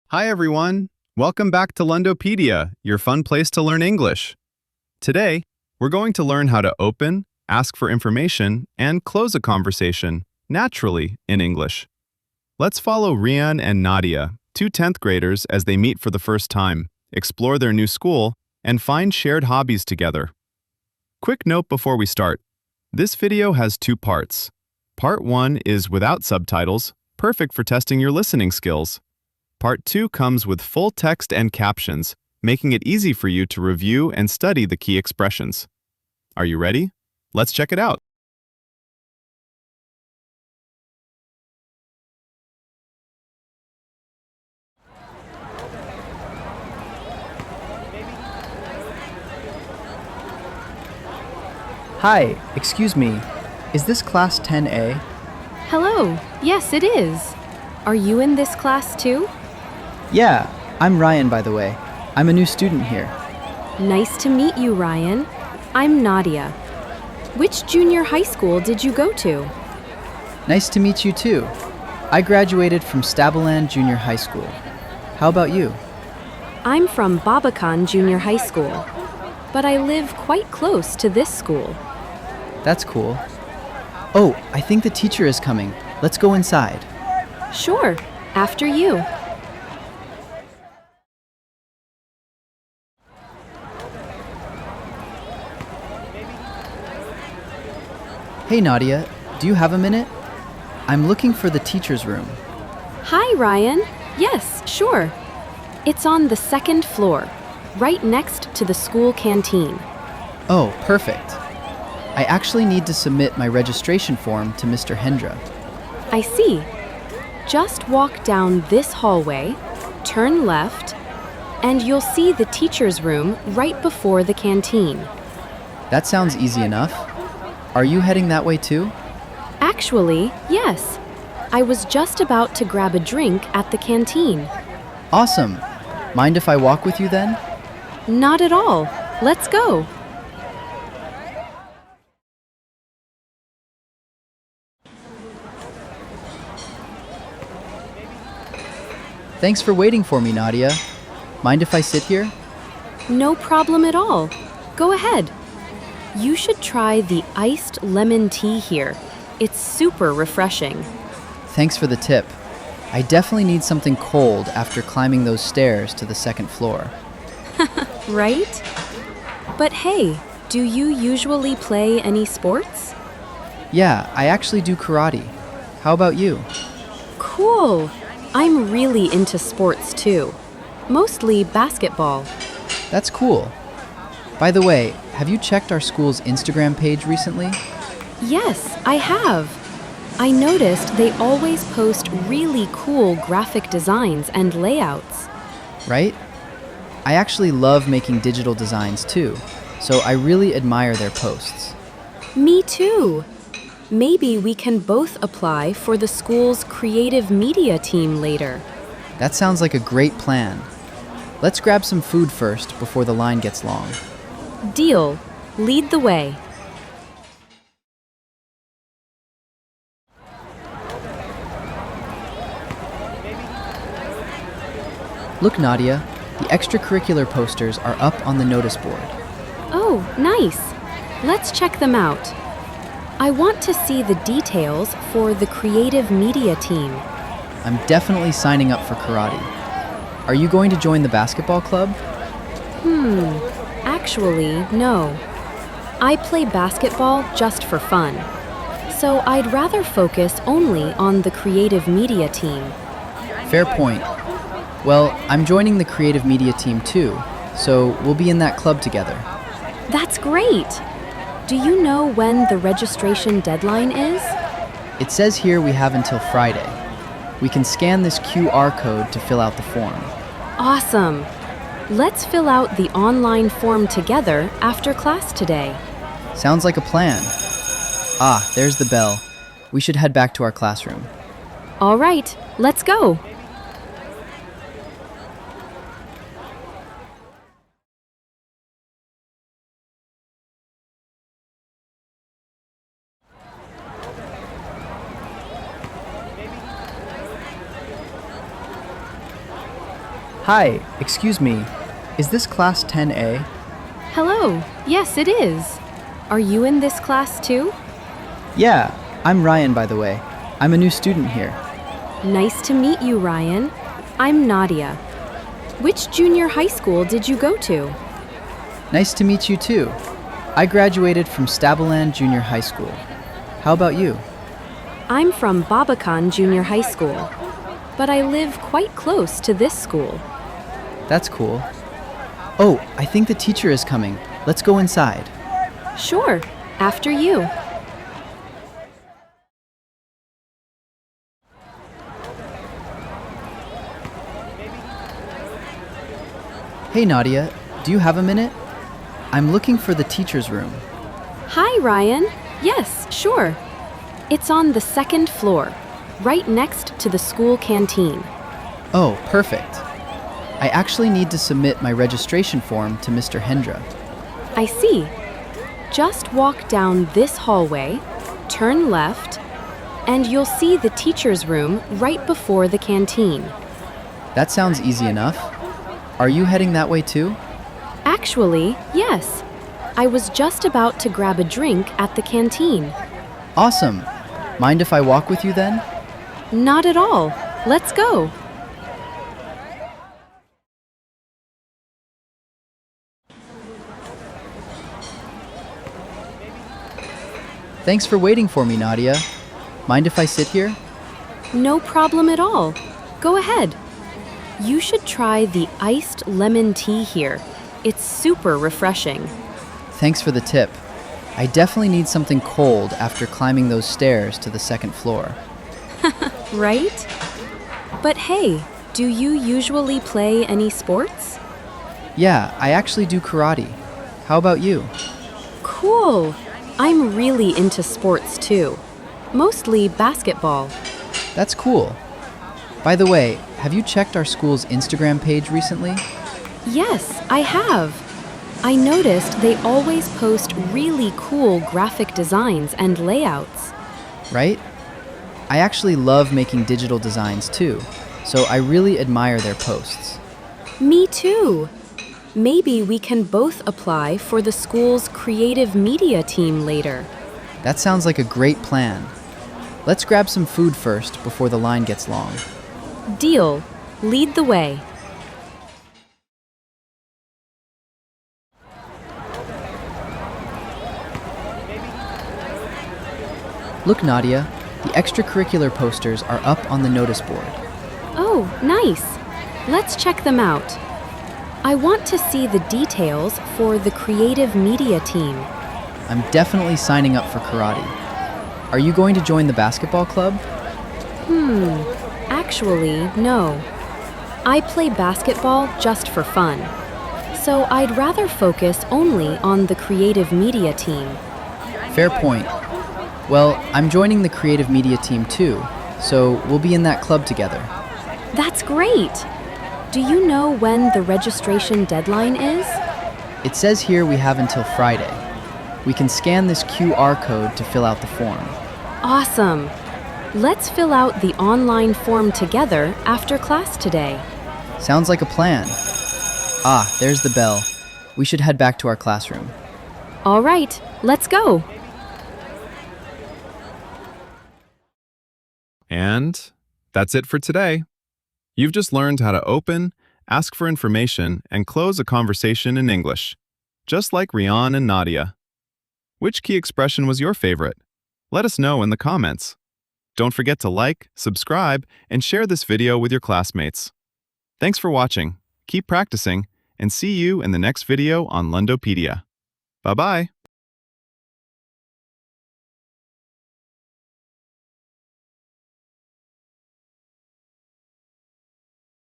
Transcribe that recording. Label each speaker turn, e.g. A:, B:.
A: Hi everyone! Welcome back to Londopedia, your fun place to learn English. Today, we're going to learn how to open, ask for information, and close a conversation naturally in English. Let's follow Rian and Nadia, two 10th graders, as they meet for the first time, explore their new school, and find shared hobbies together. Quick note before we start. This video has two parts. Part 1 is without subtitles, perfect for testing your listening skills. Part 2 comes with full text and captions, making it easy for you to review and study the key expressions. Are you ready? Let's check it out.
B: Hi, excuse me. Is this class 10A?
C: Hello. Yes, it is. Are you in this class too?
B: Yeah, I'm Ryan, by the way. I'm a new student here.
C: Nice to meet you, Ryan. I'm Nadia. Which junior high school did you go to?
B: Nice to meet you too. I graduated from Stabaland Junior High School. How about you?
C: I'm from Babakan Junior High School, but I live quite close to this school.
B: That's cool. Oh, I think the teacher is coming. Let's go inside.
C: Sure, after you.
B: Hey Nadia, do you have a minute? I'm looking for the teacher's room.
C: Hi, Ryan. Yes, sure. It's on the second floor, right next to the school canteen.
B: Oh, perfect. I actually need to submit my registration form to Mr. Hendra.
C: I see. Just walk down this hallway, turn left, and you'll see the teacher's room right before the canteen.
B: That sounds easy enough. Are you heading that way too?
C: Actually, yes. I was just about to grab a drink at the canteen.
B: Awesome. Mind if I walk with you then?
C: Not at all. Let's go.
B: Thanks for waiting for me, Nadia. Mind if I sit here?
C: No problem at all. Go ahead. You should try the iced lemon tea here. It's super refreshing.
B: Thanks for the tip. I definitely need something cold after climbing those stairs to the second floor.
C: Right? But hey, do you usually play any sports?
B: Yeah, I actually do karate. How about you?
C: Cool. I'm really into sports too. Mostly basketball.
B: That's cool. By the way, have you checked our school's Instagram page recently?
C: Yes, I have. I noticed they always post really cool graphic designs and layouts.
B: Right? I actually love making digital designs too, so I really admire their posts.
C: Me too. Maybe we can both apply for the school's creative media team later.
B: That sounds like a great plan. Let's grab some food first before the line gets long.
C: Deal. Lead the way.
B: Look, Nadia, the extracurricular posters are up on the notice board.
C: Oh, nice. Let's check them out. I want to see the details for the creative media team.
B: I'm definitely signing up for karate. Are you going to join the basketball club?
C: Actually, no. I play basketball just for fun. So I'd rather focus only on the creative media team.
B: Fair point. Well, I'm joining the creative media team too, so we'll be in that club together.
C: That's great! Do you know when the registration deadline is?
B: It says here we have until Friday. We can scan this QR code to fill out the form.
C: Awesome! Let's fill out the online form together after class today.
B: Sounds like a plan. Ah, there's the bell. We should head back to our classroom.
C: All right, let's go!
B: Hi, excuse me. Is this class 10A?
C: Hello. Yes, it is. Are you in this class too?
B: Yeah, I'm Ryan, by the way. I'm a new student here.
C: Nice to meet you, Ryan. I'm Nadia. Which junior high school did you go to?
B: Nice to meet you too. I graduated from Stabaland Junior High School. How about you?
C: I'm from Babakan Junior High School, but I live quite close to this school.
B: That's cool. Oh, I think the teacher is coming. Let's go inside.
C: Sure, after you.
B: Hey Nadia, do you have a minute? I'm looking for the teacher's room.
C: Hi, Ryan. Yes, sure. It's on the second floor, right next to the school canteen.
B: Oh, perfect. I actually need to submit my registration form to Mr. Hendra.
C: I see. Just walk down this hallway, turn left, and you'll see the teacher's room right before the canteen.
B: That sounds easy enough. Are you heading that way too?
C: Actually, yes. I was just about to grab a drink at the canteen.
B: Awesome. Mind if I walk with you then?
C: Not at all. Let's go.
B: Thanks for waiting for me, Nadia. Mind if I sit here?
C: No problem at all. Go ahead. You should try the iced lemon tea here. It's super refreshing.
B: Thanks for the tip. I definitely need something cold after climbing those stairs to the second floor.
C: Right? But hey, do you usually play any sports?
B: Yeah, I actually do karate. How about you?
C: Cool. I'm really into sports too. Mostly basketball.
B: That's cool. By the way, have you checked our school's Instagram page recently?
C: Yes, I have. I noticed they always post really cool graphic designs and layouts.
B: Right? I actually love making digital designs too, so I really admire their posts.
C: Me too. Maybe we can both apply for the school's creative media team later.
B: That sounds like a great plan. Let's grab some food first before the line gets long.
C: Deal. Lead the way.
B: Look, Nadia, the extracurricular posters are up on the notice board.
C: Oh, nice. Let's check them out. I want to see the details for the creative media team.
B: I'm definitely signing up for karate. Are you going to join the basketball club?
C: Actually, no. I play basketball just for fun. So I'd rather focus only on the creative media team.
B: Fair point. Well, I'm joining the creative media team too, so we'll be in that club together.
C: That's great! Do you know when the registration deadline is?
B: It says here we have until Friday. We can scan this QR code to fill out the form.
C: Awesome! Let's fill out the online form together after class today.
B: Sounds like a plan. Ah, there's the bell. We should head back to our classroom.
C: All right, let's go!
A: And that's it for today. You've just learned how to open, ask for information, and close a conversation in English, just like Rian and Nadia. Which key expression was your favorite? Let us know in the comments. Don't forget to like, subscribe, and share this video with your classmates. Thanks for watching, keep practicing, and see you in the next video on Londopedia. Bye-bye!